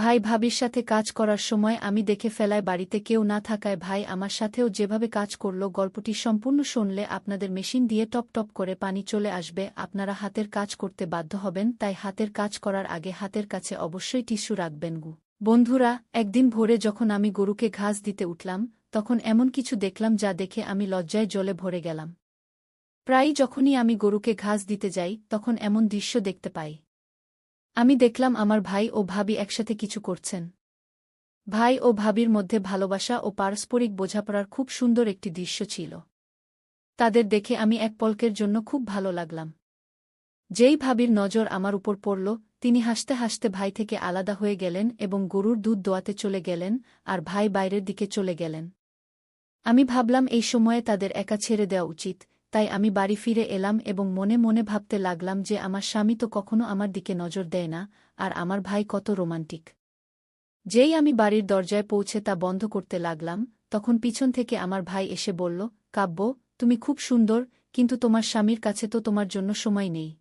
ভাই ভাবির সাথে কাজ করার সময় আমি দেখে ফেলায় বাড়িতে কেউ না থাকায় ভাই আমার সাথেও যেভাবে কাজ করল গল্পটি সম্পূর্ণ শুনলে আপনাদের মেশিন দিয়ে টপ টপ করে পানি চলে আসবে, আপনারা হাতের কাজ করতে বাধ্য হবেন, তাই হাতের কাজ করার আগে হাতের কাছে অবশ্যই টিস্যু রাখবেন গু। বন্ধুরা, একদিন ভোরে যখন আমি গরুকে ঘাস দিতে উঠলাম তখন এমন কিছু দেখলাম যা দেখে আমি লজ্জায় জ্বলে ভরে গেলাম। প্রায়ই যখনই আমি গরুকে ঘাস দিতে যাই তখন এমন দৃশ্য দেখতে পাই। আমি দেখলাম আমার ভাই ও ভাবি একসাথে কিছু করছেন। ভাই ও ভাবির মধ্যে ভালোবাসা ও পারস্পরিক বোঝাপড়ার খুব সুন্দর একটি দৃশ্য ছিল। তাদের দেখে আমি এক পলকের জন্য খুব ভালো লাগলাম। যেই ভাবির নজর আমার উপর পড়ল, তিনি হাসতে হাসতে ভাই থেকে আলাদা হয়ে গেলেন এবং গরুর দুধ দোয়াতে চলে গেলেন, আর ভাই বাইরের দিকে চলে গেলেন। আমি ভাবলাম এই সময়ে তাদের একা ছেড়ে দেওয়া উচিত, তাই আমি বাড়ি ফিরে এলাম এবং মনে মনে ভাবতে লাগলাম যে আমার স্বামী তো কখনো আমার দিকে নজর দেয় না, আর আমার ভাই কত রোমান্টিক। যেই আমি বাড়ির দরজায় পৌঁছে তা বন্ধ করতে লাগলাম, তখন পিছন থেকে আমার ভাই এসে বলল, কাব্য, তুমি খুব সুন্দর, কিন্তু তোমার স্বামীর কাছে তো তোমার জন্য সময় নেই।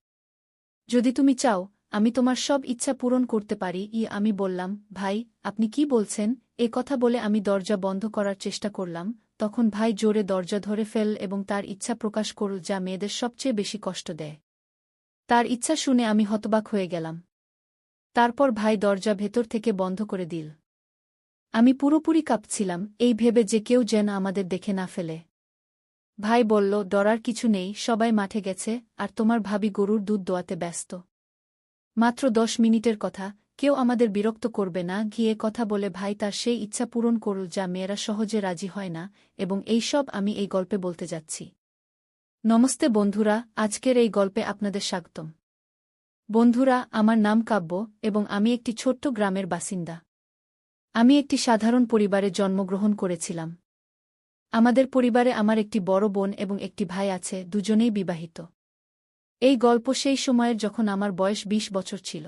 যদি তুমি চাও, আমি তোমার সব ইচ্ছা পূরণ করতে পারি। আমি বললাম, ভাই, আপনি কি বলছেন? এ কথা বলে আমি দরজা বন্ধ করার চেষ্টা করলাম, তখন ভাই জোরে দরজা ধরে ফেল এবং তার ইচ্ছা প্রকাশ করল যা মেয়েদের সবচেয়ে বেশি কষ্ট দেয়। তার ইচ্ছা শুনে আমি হতবাক হয়ে গেলাম। তারপর ভাই দরজা ভেতর থেকে বন্ধ করে দিল। আমি পুরোপুরি কাঁপছিলাম, এই ভেবে যে কেউ যেন আমাদের দেখে না ফেলে। ভাই বলল, ডরার কিছু নেই, সবাই মাঠে গেছে, আর তোমার ভাবি গরুর দুধ দোয়াতে ব্যস্ত। মাত্র 10 মিনিটের কথা, কেউ আমাদের বিরক্ত করবে না। গিয়ে কথা বলে ভাই তার সেই ইচ্ছা পূরণ করল যা মেয়েরা সহজে রাজি হয় না, এবং এই সব আমি এই গল্পে বলতে যাচ্ছি। নমস্তে বন্ধুরা, আজকের এই গল্পে আপনাদের স্বাগতম। বন্ধুরা, আমার নাম কাব্য এবং আমি একটি ছোট্ট গ্রামের বাসিন্দা। আমি একটি সাধারণ পরিবারে জন্মগ্রহণ করেছিলাম। আমাদের পরিবারে আমার একটি বড় বোন এবং একটি ভাই আছে, দুজনেই বিবাহিত। এই গল্প সেই সময়ের যখন আমার বয়স 20 বছর ছিল।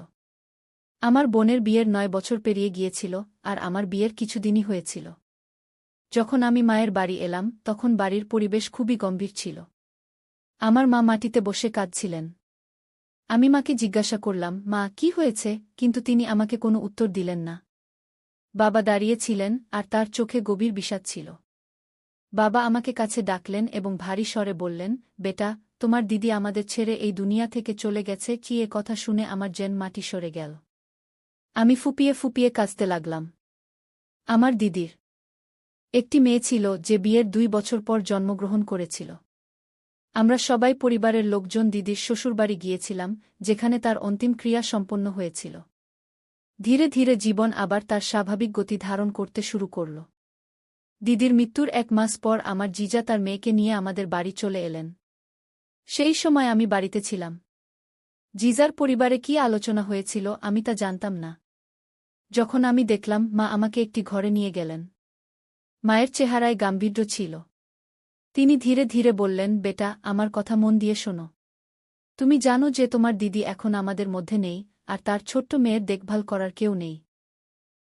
আমার বোনের বিয়ের 9 বছর পেরিয়ে গিয়েছিল, আর আমার বিয়ের কিছুদিনই হয়েছিল। যখন আমি মায়ের বাড়ি এলাম তখন বাড়ির পরিবেশ খুবই গম্ভীর ছিল। আমার মা মাটিতে বসে কাঁদছিলেন। আমি মাকে জিজ্ঞাসা করলাম, মা, কি হয়েছে? কিন্তু তিনি আমাকে কোনো উত্তর দিলেন না। বাবা দাঁড়িয়েছিলেন, আর তার চোখে গভীর বিষাদ ছিল। বাবা আমাকে কাছে ডাকলেন এবং ভারী স্বরে বললেন, বেটা, তোমার দিদি আমাদের ছেড়ে এই দুনিয়া থেকে চলে গেছে। কি? এ কথা শুনে আমার যেন মাটি সরে গেল। আমি ফুপিয়ে ফুপিয়ে কাঁদতে লাগলাম। আমার দিদির একটি মেয়ে ছিল যে বিয়ের 2 বছর পর জন্মগ্রহণ করেছিল। আমরা সবাই পরিবারের লোকজন দিদির শ্বশুরবাড়ি গিয়েছিলাম, যেখানে তার অন্তিম ক্রিয়া সম্পন্ন হয়েছিল। ধীরে ধীরে জীবন আবার তার স্বাভাবিক গতি ধারণ করতে শুরু করল। দিদির মৃত্যুর 1 মাস পর আমার জিজা তার মেয়েকে নিয়ে আমাদের বাড়ি চলে এলেন। সেই সময় আমি বাড়িতে ছিলাম। জিজার পরিবারে কি আলোচনা হয়েছিল আমি তা জানতাম না। যখন আমি দেখলাম, মা আমাকে একটি ঘরে নিয়ে গেলেন। মায়ের চেহারায় গাম্ভীর্য ছিল। তিনি ধীরে ধীরে বললেন, বেটা, আমার কথা মন দিয়ে শোনো। তুমি জানো যে তোমার দিদি এখন আমাদের মধ্যে নেই, আর তার ছোট্ট মেয়ের দেখভাল করার কেউ নেই।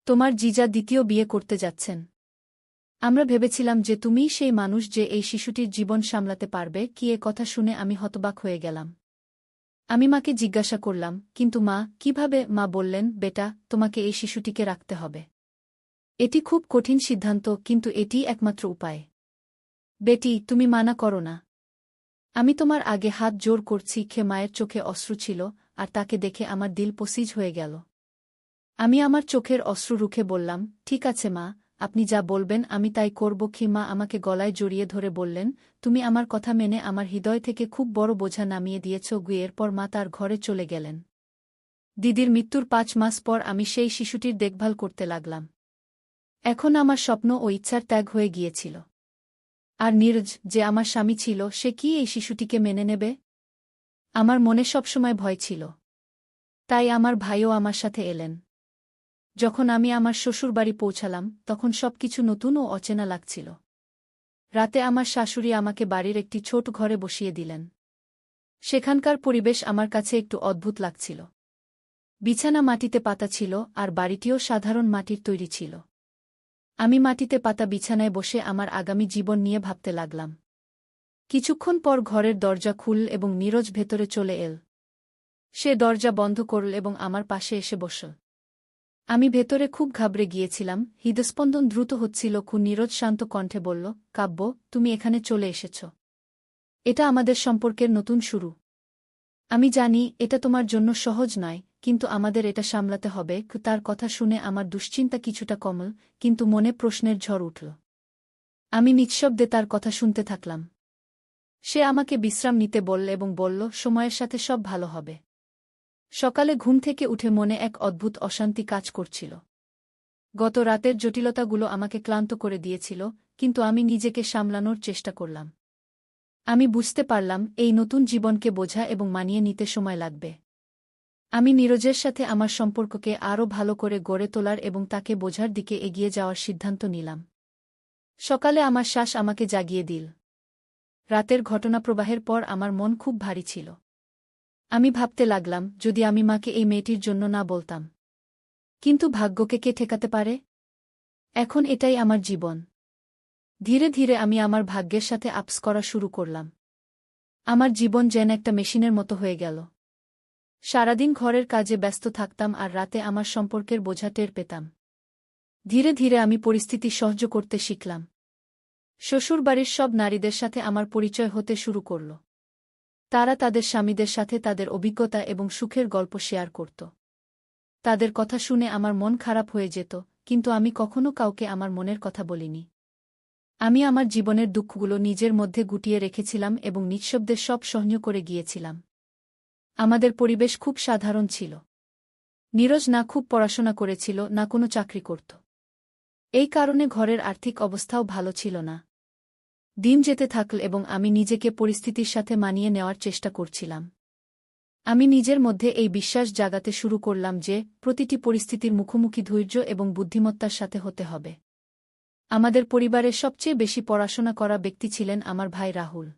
তোমার জিজা দ্বিতীয় বিয়ে করতে যাচ্ছেন। আমরা ভেবেছিলাম যে তুমিই সেই মানুষ যে এই শিশুটির জীবন সামলাতে পারবে। কি? এ কথা শুনে আমি হতবাক হয়ে গেলাম। আমি মাকে জিজ্ঞাসা করলাম, কিন্তু মা, কিভাবে? মা বললেন, বেটা, তোমাকে এই শিশুটিকে রাখতে হবে। এটি খুব কঠিন সিদ্ধান্ত, কিন্তু এটিই একমাত্র উপায়। বেটি, তুমি মানা করো না। আমি তোমার আগে হাত জোর করছি। মায়ের চোখে অশ্রু ছিল, আর তাকে দেখে আমার দিল পসিজ হয়ে গেল। আমি আমার চোখের অশ্রু রুখে বললাম, ঠিক আছে মা, আপনি যা বলবেন আমি তাই করব। মা আমাকে গলায় জড়িয়ে ধরে বললেন, তুমি আমার কথা মেনে আমার হৃদয় থেকে খুব বড় বোঝা নামিয়ে দিয়েছ। এরপর মা তার ঘরে চলে গেলেন। দিদির মৃত্যুর 5 মাস পর আমি সেই শিশুটির দেখভাল করতে লাগলাম। এখন আমার স্বপ্ন ও ইচ্ছার ত্যাগ হয়ে গিয়েছিল। আর নীরজ, যে আমার স্বামী ছিল, সে কি এই শিশুটিকে মেনে নেবে? আমার মনে সবসময় ভয় ছিল। তাই আমার ভাইও আমার সাথে এলেন। যখন আমি আমার শ্বশুরবাড়ি পৌঁছালাম তখন সবকিছু নতুন ও অচেনা লাগছিল। রাতে আমার শাশুড়ি আমাকে বাড়ির একটি ছোট ঘরে বসিয়ে দিলেন। সেখানকার পরিবেশ আমার কাছে একটু অদ্ভুত লাগছিল। বিছানা মাটিতে পাতা ছিল, আর বাড়িটিও সাধারণ মাটির তৈরি ছিল। আমি মাটিতে পাতা বিছানায় বসে আমার আগামী জীবন নিয়ে ভাবতে লাগলাম। কিছুক্ষণ পর ঘরের দরজা খুলল এবং নীরজ ভেতরে চলে এল। সে দরজা বন্ধ করল এবং আমার পাশে এসে বসল। আমি ভেতরে খুব ঘাবড়ে গিয়েছিলাম, হৃদস্পন্দন দ্রুত হচ্ছিল। নীরজ শান্ত কণ্ঠে বলল, কাব্য, তুমি এখানে চলে এসেছ। এটা আমাদের সম্পর্কের নতুন শুরু। আমি জানি এটা তোমার জন্য সহজ নয়, কিন্তু আমাদের এটা সামলাতে হবে। তার কথা শুনে আমার দুশ্চিন্তা কিছুটা কমল, কিন্তু মনে প্রশ্নের ঝড় উঠল। আমি নিঃশব্দে তার কথা শুনতে থাকলাম। সে আমাকে বিশ্রাম নিতে বলল এবং বলল, সময়ের সাথে সব ভালো হবে। সকালে ঘুম থেকে উঠে মনে এক অদ্ভুত অশান্তি কাজ করছিল। গত রাতের জটিলতাগুলো আমাকে ক্লান্ত করে দিয়েছিল, কিন্তু আমি নিজেকে সামলানোর চেষ্টা করলাম। আমি বুঝতে পারলাম এই নতুন জীবনকে বোঝা এবং মানিয়ে নিতে সময় লাগবে। আমি নীরজের সাথে আমার সম্পর্ককে আরও ভালো করে গড়ে তোলার এবং তাকে বোঝার দিকে এগিয়ে যাওয়ার সিদ্ধান্ত নিলাম। সকালে আমার শ্বাস আমাকে জাগিয়ে দিল। রাতের ঘটনাপ্রবাহের পর আমার মন খুব ভারী ছিল। আমি ভাবতে লাগলাম, যদি আমি মাকে এই মেয়েটির জন্য না বলতাম। কিন্তু ভাগ্যকে কে ঠেকাতে পারে? এখন এটাই আমার জীবন। ধীরে ধীরে আমি আমার ভাগ্যের সাথে আপস করা শুরু করলাম। আমার জীবন যেন একটা মেশিনের মতো হয়ে গেল। সারাদিন ঘরের কাজে ব্যস্ত থাকতাম আর রাতে আমার সম্পর্কের বোঝা টের পেতাম। ধীরে ধীরে আমি পরিস্থিতি সহ্য করতে শিখলাম। শ্বশুরবাড়ির সব নারীদের সাথে আমার পরিচয় হতে শুরু করল। তারা তাদের স্বামীদের সাথে তাদের অভিজ্ঞতা এবং সুখের গল্প শেয়ার করত। তাদের কথা শুনে আমার মন খারাপ হয়ে যেত, কিন্তু আমি কখনো কাউকে আমার মনের কথা বলিনি। আমি আমার জীবনের দুঃখগুলো নিজের মধ্যে গুটিয়ে রেখেছিলাম এবং নিঃশব্দে সব সহ্য করে গিয়েছিলাম। আমাদের পরিবেশ খুব সাধারণ ছিল। নীরজ না খুব পড়াশোনা করেছিল, না কোনো চাকরি করত। এই কারণে ঘরের আর্থিক অবস্থাও ভালো ছিল না। দিন যেতে থাকল এবং আমি নিজেকে পরিস্থিতির সাথে মানিয়ে নেওয়ার চেষ্টা করছিলাম। আমি নিজের মধ্যে এই বিশ্বাস জাগাতে শুরু করলাম যে প্রতিটি পরিস্থিতির মুখোমুখি ধৈর্য এবং বুদ্ধিমত্তার সাথে হতে হবে। আমাদের পরিবারের সবচেয়ে বেশি পড়াশোনা করা ব্যক্তি ছিলেন আমার ভাই রাহুল।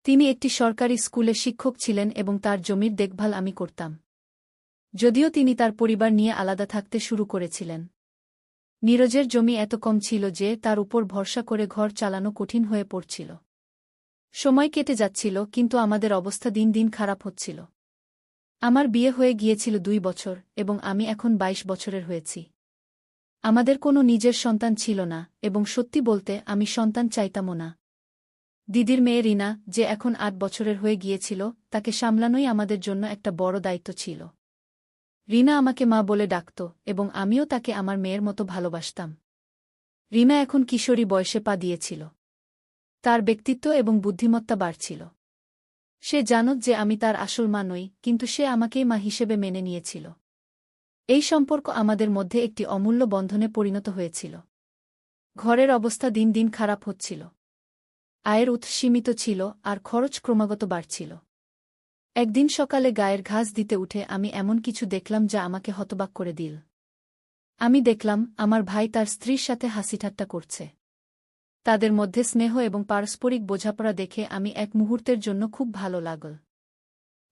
তিনি একটি সরকারি স্কুলে শিক্ষক ছিলেন এবং তার জমির দেখভাল আমি করতাম। যদিও তিনি তার পরিবার নিয়ে আলাদা থাকতে শুরু করেছিলেন। নীরজের জমি এত কম ছিল যে তার উপর ভরসা করে ঘর চালানো কঠিন হয়ে পড়ছিল। সময় কেটে যাচ্ছিল, কিন্তু আমাদের অবস্থা দিন দিন খারাপ হচ্ছিল। আমার বিয়ে হয়ে গিয়েছিল 2 বছর এবং আমি এখন 22 বছরের হয়েছি। আমাদের কোনো নিজের সন্তান ছিল না এবং সত্যি বলতে আমি সন্তান চাইতামও না। দিদির মেয়ে রিনা, যে এখন 8 বছরের হয়ে গিয়েছিল, তাকে সামলানোই আমাদের জন্য একটা বড় দায়িত্ব ছিল। রিনা আমাকে মা বলে ডাকত এবং আমিও তাকে আমার মেয়ের মতো ভালোবাসতাম। রিনা এখন কিশোরী বয়সে পা দিয়েছিল। তার ব্যক্তিত্ব এবং বুদ্ধিমত্তা বাড়ছিল। সে জানত যে আমি তার আসল মা নই, কিন্তু সে আমাকেই মা হিসেবে মেনে নিয়েছিল। এই সম্পর্ক আমাদের মধ্যে একটি অমূল্য বন্ধনে পরিণত হয়েছিল। ঘরের অবস্থা দিন দিন খারাপ হচ্ছিল। আয়ের উৎস সীমিত ছিল আর খরচ ক্রমাগত বাড়ছিল। একদিন সকালে গায়ের ঘাস দিতে উঠে আমি এমন কিছু দেখলাম যা আমাকে হতবাক করে দিল। আমি দেখলাম আমার ভাই তার স্ত্রীর সাথে হাসিঠাট্টা করছে। তাদের মধ্যে স্নেহ এবং পারস্পরিক বোঝাপড়া দেখে আমি এক মুহূর্তের জন্য খুব ভালো লাগল।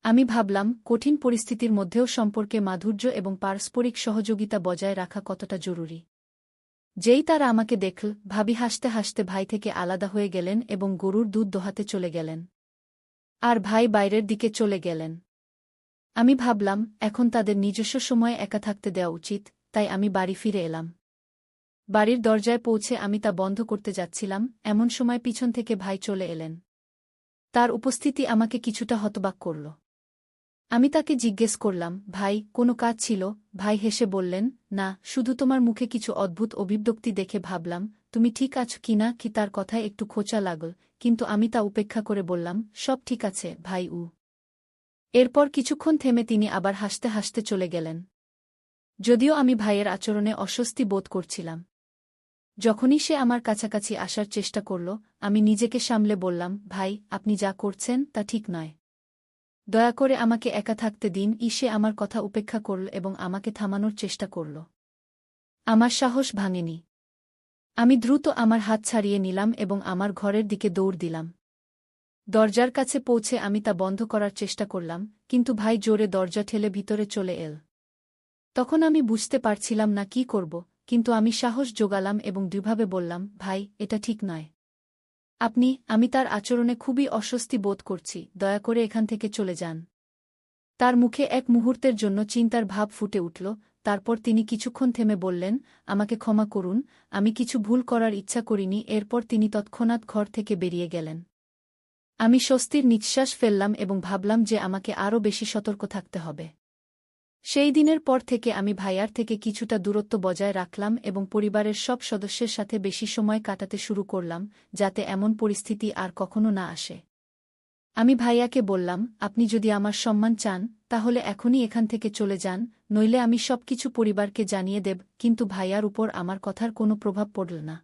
আমি ভাবলাম, কঠিন পরিস্থিতির মধ্যেও সম্পর্কে মাধুর্য এবং পারস্পরিক সহযোগিতা বজায় রাখা কতটা জরুরি। যেই তারা আমাকে দেখল, ভাবি হাসতে হাসতে ভাই থেকে আলাদা হয়ে গেলেন এবং গরুর দুধ দোহাতে চলে গেলেন। আর ভাই বাইরের দিকে চলে গেলেন। আমি ভাবলাম, এখন তাদের নিজস্ব সময়ে একা থাকতে দেওয়া উচিত, তাই আমি বাড়ি ফিরে এলাম। বাড়ির দরজায় পৌঁছে আমি তা বন্ধ করতে যাচ্ছিলাম, এমন সময় পিছন থেকে ভাই চলে এলেন। তার উপস্থিতি আমাকে কিছুটা হতবাক করল। আমি তাকে জিজ্ঞেস করলাম, ভাই, কোনো কাজ ছিল? ভাই হেসে বললেন, না, শুধু তোমার মুখে কিছু অদ্ভুত অভিব্যক্তি দেখে ভাবলাম তুমি ঠিক আছো কিনা। কি তার কথায় একটু খোঁচা লাগল, কিন্তু আমি তা উপেক্ষা করে বললাম, সব ঠিক আছে ভাই। এরপর কিছুক্ষণ থেমে তিনি আবার হাসতে হাসতে চলে গেলেন। যদিও আমি ভাইয়ের আচরণে অস্বস্তি বোধ করছিলাম। যখনই সে আমার কাছাকাছি আসার চেষ্টা করল, আমি নিজেকে সামলে বললাম, ভাই, আপনি যা করছেন তা ঠিক নয়। দয়া করে আমাকে একা থাকতে দিন। সে আমার কথা উপেক্ষা করল এবং আমাকে থামানোর চেষ্টা করল। আমার সাহস ভাঙেনি। আমি দ্রুত আমার হাত ছাড়িয়ে নিলাম এবং আমার ঘরের দিকে দৌড় দিলাম। দরজার কাছে পৌঁছে আমি তা বন্ধ করার চেষ্টা করলাম, কিন্তু ভাই জোরে দরজা ঠেলে ভিতরে চলে এল। তখন আমি বুঝতে পারছিলাম না কি করব, কিন্তু আমি সাহস জোগালাম এবং দৃঢ়ভাবে বললাম, ভাই, এটা ঠিক নয়। আমি তার আচরণে খুবই অস্বস্তি বোধ করছি, দয়া করে এখান থেকে চলে যান। তার মুখে এক মুহূর্তের জন্য চিন্তার ভাব ফুটে উঠল, তারপর তিনি কিছুক্ষণ থেমে বললেন, আমাকে ক্ষমা করুন, আমি কিছু ভুল করার ইচ্ছা করিনি। এরপর তিনি তৎক্ষণাৎ ঘর থেকে বেরিয়ে গেলেন। আমি স্বস্তির নিঃশ্বাস ফেললাম এবং ভাবলাম যে আমাকে আরও বেশি সতর্ক থাকতে হবে। সেই দিনের পর থেকে আমি ভাইয়ার থেকে কিছুটা দূরত্ব বজায় রাখলাম এবং পরিবারের সব সদস্যের সাথে বেশি সময় কাটাতে শুরু করলাম, যাতে এমন পরিস্থিতি আর কখনো না আসে। আমি ভাইয়াকে বললাম, আপনি যদি আমার সম্মান চান, তাহলে এখনই এখান থেকে চলে যান, নইলে আমি সবকিছু পরিবারকে জানিয়ে দেব। কিন্তু ভাইয়ার উপর আমার কথার কোনো প্রভাব পড়ল না।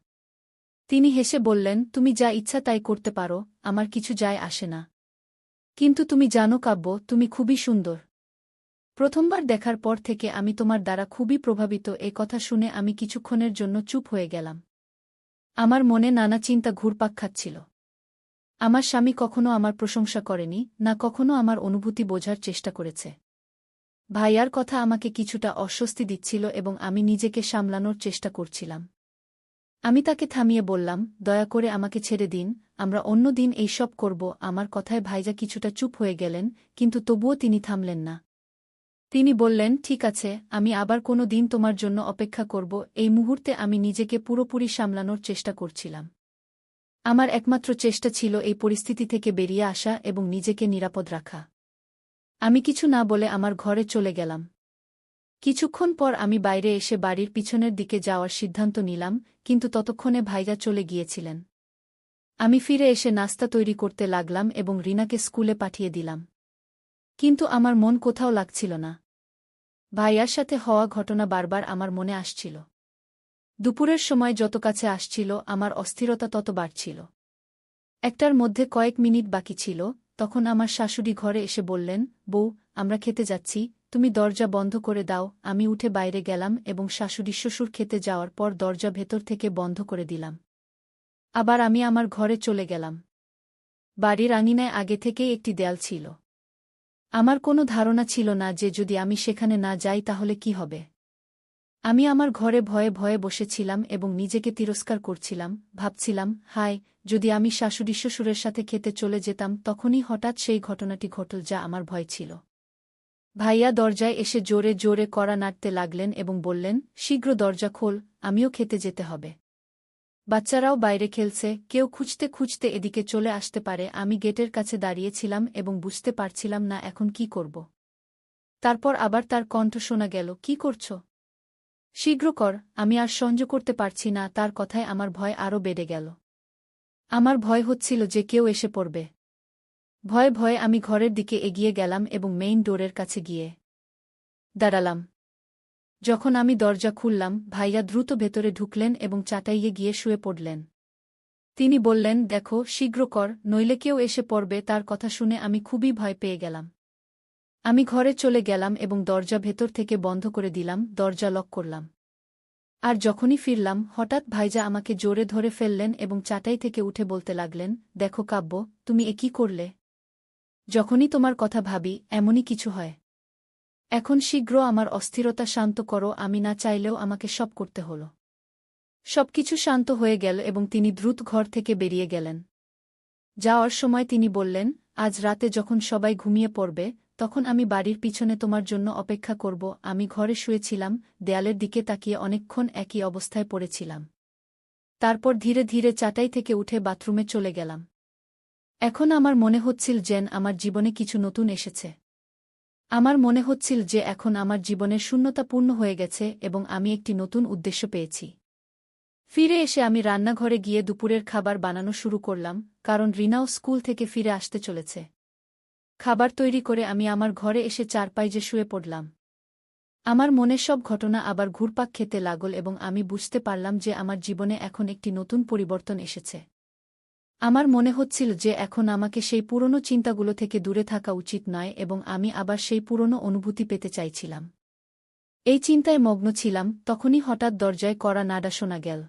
তিনি হেসে বললেন, তুমি যা ইচ্ছা তাই করতে পারো, আমার কিছু যায় আসে না। কিন্তু তুমি জানো কাব্য, তুমি খুবই সুন্দর। প্রথমবার দেখার পর থেকে আমি তোমার দ্বারা খুবই প্রভাবিত। এ কথা শুনে আমি কিছুক্ষণের জন্য চুপ হয়ে গেলাম। আমার মনে নানা চিন্তা ঘুরপাক খাচ্ছিল। আমার স্বামী কখনো আমার প্রশংসা করেনি, না কখনো আমার অনুভূতি বোঝার চেষ্টা করেছে। ভাইয়ার কথা আমাকে কিছুটা অস্বস্তি দিচ্ছিল এবং আমি নিজেকে সামলানোর চেষ্টা করছিলাম। আমি তাকে থামিয়ে বললাম, দয়া করে আমাকে ছেড়ে দিন, আমরা অন্য দিন এইসব করব। আমার কথায় ভাইজা কিছুটা চুপ হয়ে গেলেন, কিন্তু তবুও তিনি থামলেন না। তিনি বললেন, ঠিক আছে, আমি আবার কোনো দিন তোমার জন্য অপেক্ষা করব। এই মুহূর্তে আমি নিজেকে পুরোপুরি সামলানোর চেষ্টা করছিলাম। আমার একমাত্র চেষ্টা ছিল এই পরিস্থিতি থেকে বেরিয়ে আসা এবং নিজেকে নিরাপদ রাখা। আমি কিছু না বলে আমার ঘরে চলে গেলাম। কিছুক্ষণ পর আমি বাইরে এসে বাড়ির পিছনের দিকে যাওয়ার সিদ্ধান্ত নিলাম, কিন্তু ততক্ষণে ভাইজা চলে গিয়েছিলেন। আমি ফিরে এসে নাস্তা তৈরি করতে লাগলাম এবং রিনাকে স্কুলে পাঠিয়ে দিলাম। কিন্তু আমার মন কোথাও লাগছিল না। ভাইয়ার সাথে হওয়া ঘটনা বারবার আমার মনে আসছিল। দুপুরের সময় যত কাছে আসছিল, আমার অস্থিরতা তত বাড়ছিল। একটার মধ্যে কয়েক মিনিট বাকি ছিল, তখন আমার শাশুড়ি ঘরে এসে বললেন, বউ, আমরা খেতে যাচ্ছি, তুমি দরজা বন্ধ করে দাও। আমি উঠে বাইরে গেলাম এবং শাশুড়ি শ্বশুর খেতে যাওয়ার পর দরজা ভেতর থেকে বন্ধ করে দিলাম। আবার আমি আমার ঘরে চলে গেলাম। বাড়ির আঙিনায় আগে থেকেই একটি দেয়াল ছিল। আমার কোনো ধারণা ছিল না যে যদি আমি সেখানে না যাই তাহলে কি হবে। আমি আমার ঘরে ভয়ে ভয়ে বসেছিলাম এবং নিজেকে তিরস্কার করছিলাম, ভাবছিলাম, হায়, যদি আমি শাশুড়ি শ্বশুরের সাথে খেতে চলে যেতাম। তখনই হঠাৎ সেই ঘটনাটি ঘটল যা আমার ভয় ছিল। ভাইয়া দরজায় এসে জোরে জোরে কড়া নাড়তে লাগলেন এবং বললেন, শীঘ্র দরজা খোল, আমিও খেতে যেতে হবে। বাচ্চারাও বাইরে খেলছে, কেউ খুঁজতে খুঁজতে এদিকে চলে আসতে পারে। আমি গেটের কাছে দাঁড়িয়েছিলাম এবং বুঝতে পারছিলাম না এখন কি করব। তারপর আবার তার কণ্ঠ শোনা গেল, কি করছ? শীঘ্র কর, আমি আর সহ্য করতে পারছি না। তার কথায় আমার ভয় আরও বেড়ে গেল। আমার ভয় হচ্ছিল যে কেউ এসে পড়বে। ভয়ে ভয়ে আমি ঘরের দিকে এগিয়ে গেলাম এবং মেইন ডোরের কাছে গিয়ে দাঁড়ালাম। যখন আমি দরজা খুললাম, ভাইয়া দ্রুত ভেতরে ঢুকলেন এবং চাটাইয়ে গিয়ে শুয়ে পড়লেন। তিনি বললেন, দেখো, শীঘ্র কর, নইলে কেউ এসে পড়বে। তার কথা শুনে আমি খুবই ভয় পেয়ে গেলাম। আমি ঘরে চলে গেলাম এবং দরজা ভেতর থেকে বন্ধ করে দিলাম, দরজা লক করলাম। আর যখনই ফিরলাম, হঠাৎ ভাইজা আমাকে জোরে ধরে ফেললেন এবং চাটাই থেকে উঠে বলতে লাগলেন, দেখো কাব্য, তুমি এ কি করলে? যখনই তোমার কথা ভাবি, এমনই কিছু হয়। এখন শীঘ্র আমার অস্থিরতা শান্ত করো। আমি না চাইলেও আমাকে সব করতে হল। সবকিছু শান্ত হয়ে গেল এবং তিনি দ্রুত ঘর থেকে বেরিয়ে গেলেন। যাওয়ার সময় তিনি বললেন, আজ রাতে যখন সবাই ঘুমিয়ে পড়বে, তখন আমি বাড়ির পিছনে তোমার জন্য অপেক্ষা করব। আমি ঘরে শুয়েছিলাম, দেয়ালের দিকে তাকিয়ে অনেকক্ষণ একই অবস্থায় পড়েছিলাম। তারপর ধীরে ধীরে চাটাই থেকে উঠে বাথরুমে চলে গেলাম। এখন আমার মনে হচ্ছিল যেন আমার জীবনে কিছু নতুন এসেছে। আমার মনে হচ্ছিল যে এখন আমার জীবনের শূন্যতা পূর্ণ হয়ে গেছে এবং আমি একটি নতুন উদ্দেশ্য পেয়েছি। ফিরে এসে আমি রান্নাঘরে গিয়ে দুপুরের খাবার বানানো শুরু করলাম, কারণ রিনাও স্কুল থেকে ফিরে আসতে চলেছে। খাবার তৈরি করে আমি আমার ঘরে এসে চারপাইয়ে শুয়ে পড়লাম। আমার মনে সব ঘটনা আবার ঘুরপাক খেতে লাগল এবং আমি বুঝতে পারলাম যে আমার জীবনে এখন একটি নতুন পরিবর্তন এসেছে। আমার মনে হচ্ছিল যে এখন আমাকে সেই পুরনো চিন্তাগুলো থেকে দূরে থাকা উচিত নয় এবং আমি আবার সেই পুরনো অনুভূতি পেতে চাইছিলাম। এই চিন্তায় মগ্ন ছিলাম, তখনই হঠাৎ দরজায় কড়া নাড়া শোনা গেল।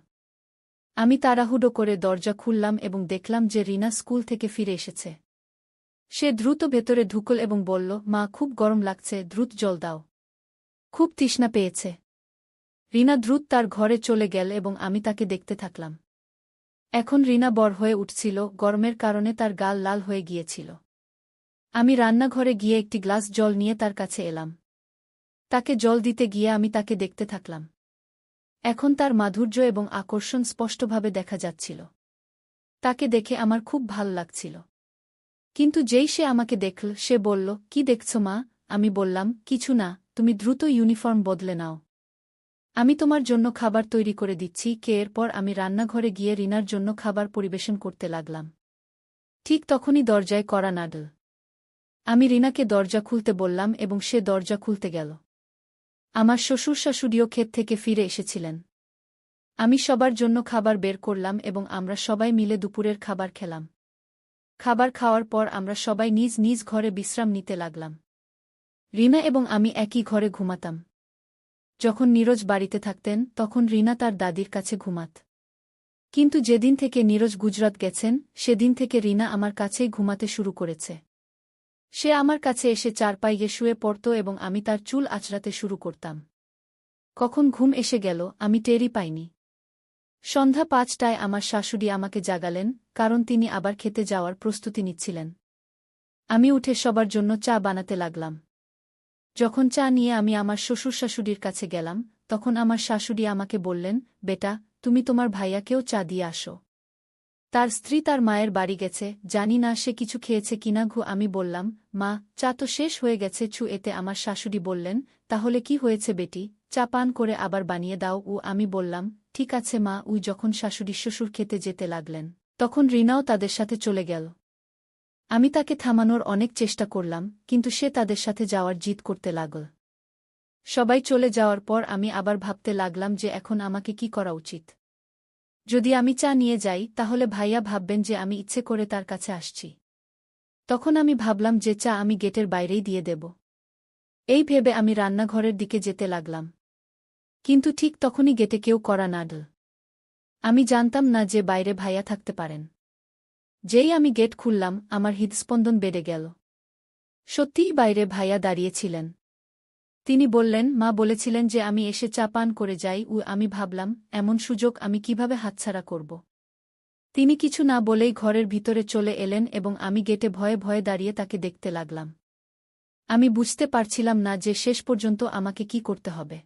আমি তাড়াহুড়ো করে দরজা খুললাম এবং দেখলাম যে রিনা স্কুল থেকে ফিরে এসেছে। সে দ্রুত ভেতরে ঢুকল এবং বলল, মা, খুব গরম লাগছে, দ্রুত জল দাও, খুব তৃষ্ণা পেয়েছে। রিনা দ্রুত তার ঘরে চলে গেল এবং আমি তাকে দেখতে থাকলাম। এখন রিনা বড় হয়ে উঠছিল, গরমের কারণে তার গাল লাল হয়ে গিয়েছিল। আমি রান্নাঘরে গিয়ে একটি গ্লাস জল নিয়ে তার কাছে এলাম। তাকে জল দিতে গিয়ে আমি তাকে দেখতে থাকলাম। এখন তার মাধুর্য এবং আকর্ষণ স্পষ্টভাবে দেখা যাচ্ছিল। তাকে দেখে আমার খুব ভাল লাগছিল। কিন্তু যেই সে আমাকে দেখল, সে বলল, "কি দেখছ মা?" আমি বললাম, "কিছু না, তুমি দ্রুত ইউনিফর্ম বদলে নাও। আমি তোমার জন্য খাবার তৈরি করে দিচ্ছি।" এরপর আমি রান্নাঘরে গিয়ে রিনার জন্য খাবার পরিবেশন করতে লাগলাম। ঠিক তখনই দরজায় কড়া নাড়ল। আমি রিনাকে দরজা খুলতে বললাম এবং সে দরজা খুলতে গেল। আমার শ্বশুর-শাশুড়িও ক্ষেত থেকে ফিরে এসেছিলেন। আমি সবার জন্য খাবার বের করলাম এবং আমরা সবাই মিলে দুপুরের খাবার খেলাম। খাবার খাওয়ার পর আমরা সবাই নিজ নিজ ঘরে বিশ্রাম নিতে লাগলাম। রিনা এবং আমি একই ঘরে ঘুমাতাম। যখন নীরজ বাড়িতে থাকতেন তখন রিনা তার দাদির কাছে ঘুমাত। কিন্তু যেদিন থেকে নীরজ গুজরাত গেছেন সেদিন থেকে রিনা আমার কাছেই ঘুমাতে শুরু করেছে। সে আমার কাছে এসে চারপাইয়ে শুয়ে পড়ত এবং আমি তার চুল আঁচড়াতে শুরু করতাম। কখন ঘুম এসে গেল আমি টেরই পাইনি। সন্ধ্যা ৫টায় আমার শাশুড়ি আমাকে জাগালেন, কারণ তিনি আবার খেতে যাওয়ার প্রস্তুতি নিচ্ছিলেন। আমি উঠে সবার জন্য চা বানাতে লাগলাম। যখন চা নিয়ে আমি আমার শ্বশুর-শাশুড়ির কাছে গেলাম, তখন আমার শাশুড়ি আমাকে বললেন, "বেটা, তুমি তোমার ভাইয়াকেও চা দিয়ে আসো। তার স্ত্রী তার মায়ের বাড়ি গেছে, জানি না সে কিছু খেয়েছে কিনা।" আমি বললাম, "মা, চা তো শেষ হয়ে গেছে।" এতে আমার শাশুড়ি বললেন, "তাহলে কি হয়েছে বেটি, চা পান করে আবার বানিয়ে দাও।" আমি বললাম, "ঠিক আছে মা।" যখন শাশুড়ি শ্বশুর খেতে যেতে লাগলেন, তখন রিনাও তাদের সাথে চলে গেল। আমি তাকে থামানোর অনেক চেষ্টা করলাম, কিন্তু সে তাদের সাথে যাওয়ার জিদ করতে লাগল। সবাই চলে যাওয়ার পর আমি আবার ভাবতে লাগলাম যে এখন আমাকে কি করা উচিত। যদি আমি চা নিয়ে যাই তাহলে ভাইয়া ভাববেন যে আমি ইচ্ছে করে তার কাছে আসছি। তখন আমি ভাবলাম যে চা আমি গেটের বাইরেই দিয়ে দেব। এই ভেবে আমি রান্নাঘরের দিকে যেতে লাগলাম। কিন্তু ঠিক তখনই গেটে কেউ কড়া নাড়ল। আমি জানতাম না যে বাইরে ভাইয়া থাকতে পারেন। যেই আমি গেট খুললাম আমার হৃদস্পন্দন বেড়ে গেল। সত্যিই বাইরে ভাইয়া দাঁড়িয়েছিলেন। তিনি বললেন, "মা বলেছিলেন যে আমি এসে চা পান করে যাই।" আমি ভাবলাম, এমন সুযোগ আমি কিভাবে হাতছাড়া করব। তিনি কিছু না বলেই ঘরের ভিতরে চলে এলেন এবং আমি গেটে ভয়ে ভয়ে দাঁড়িয়ে তাকে দেখতে লাগলাম। আমি বুঝতে পারছিলাম না যে শেষ পর্যন্ত আমাকে কি করতে হবে।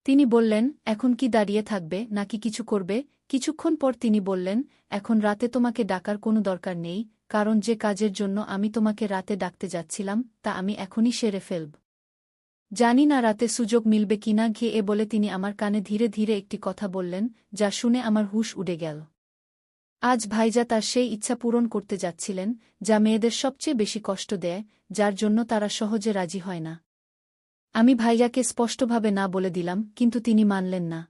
তিনি বললেন, "এখন কি দাঁড়িয়ে থাকবে নাকি কিছু করবে?" কিছুক্ষণ পর তিনি বললেন, "এখন রাতে তোমাকে ডাকার কোনো দরকার নেই, কারণ যে কাজের জন্য আমি তোমাকে রাতে ডাকতে যাচ্ছিলাম তা আমি এখনই সেরে ফেলব। জানি না রাতে সুযোগ মিলবে কিনা।" বলে তিনি আমার কানে ধীরে ধীরে একটি কথা বললেন, যা শুনে আমার হুঁশ উড়ে গেল। আজ ভাইজা তার সেই ইচ্ছা পূরণ করতে যাচ্ছিলেন, যা মেয়েদের সবচেয়ে বেশি কষ্ট দেয়, যার জন্য তারা সহজে রাজি হয় না। আমি ভাইয়াকে স্পষ্টভাবে না বলে দিলাম, কিন্তু তিনি মানলেন না।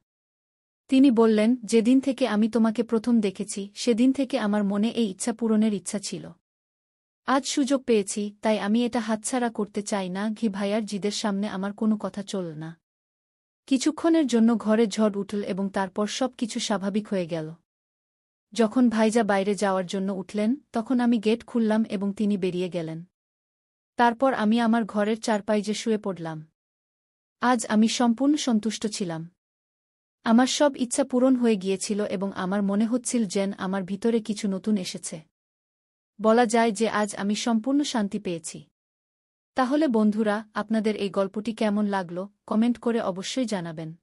তিনি বললেন, "যেদিন থেকে আমি তোমাকে প্রথম দেখেছি সেদিন থেকে আমার মনে এই ইচ্ছা পূরণের ইচ্ছা ছিল। আজ সুযোগ পেয়েছি, তাই আমি এটা হাতছাড়া করতে চাই না।" ভাইয়ার জিদের সামনে আমার কোনো কথা চলল না। কিছুক্ষণের জন্য ঘরে ঝড় উঠল এবং তারপর সব কিছু স্বাভাবিক হয়ে গেল। যখন ভাইজা বাইরে যাওয়ার জন্য উঠলেন তখন আমি গেট খুললাম এবং তিনি বেরিয়ে গেলেন। তারপর আমি আমার ঘরের চারপাইয়ে শুয়ে পড়লাম। আজ আমি সম্পূর্ণ সন্তুষ্ট ছিলাম। আমার সব ইচ্ছা পূরণ হয়ে গিয়েছিল এবং আমার মনে হচ্ছিল যেন আমার ভিতরে কিছু নতুন এসেছে। বলা যায় যে আজ আমি সম্পূর্ণ শান্তি পেয়েছি। তাহলে বন্ধুরা, আপনাদের এই গল্পটি কেমন লাগলো কমেন্ট করে অবশ্যই জানাবেন।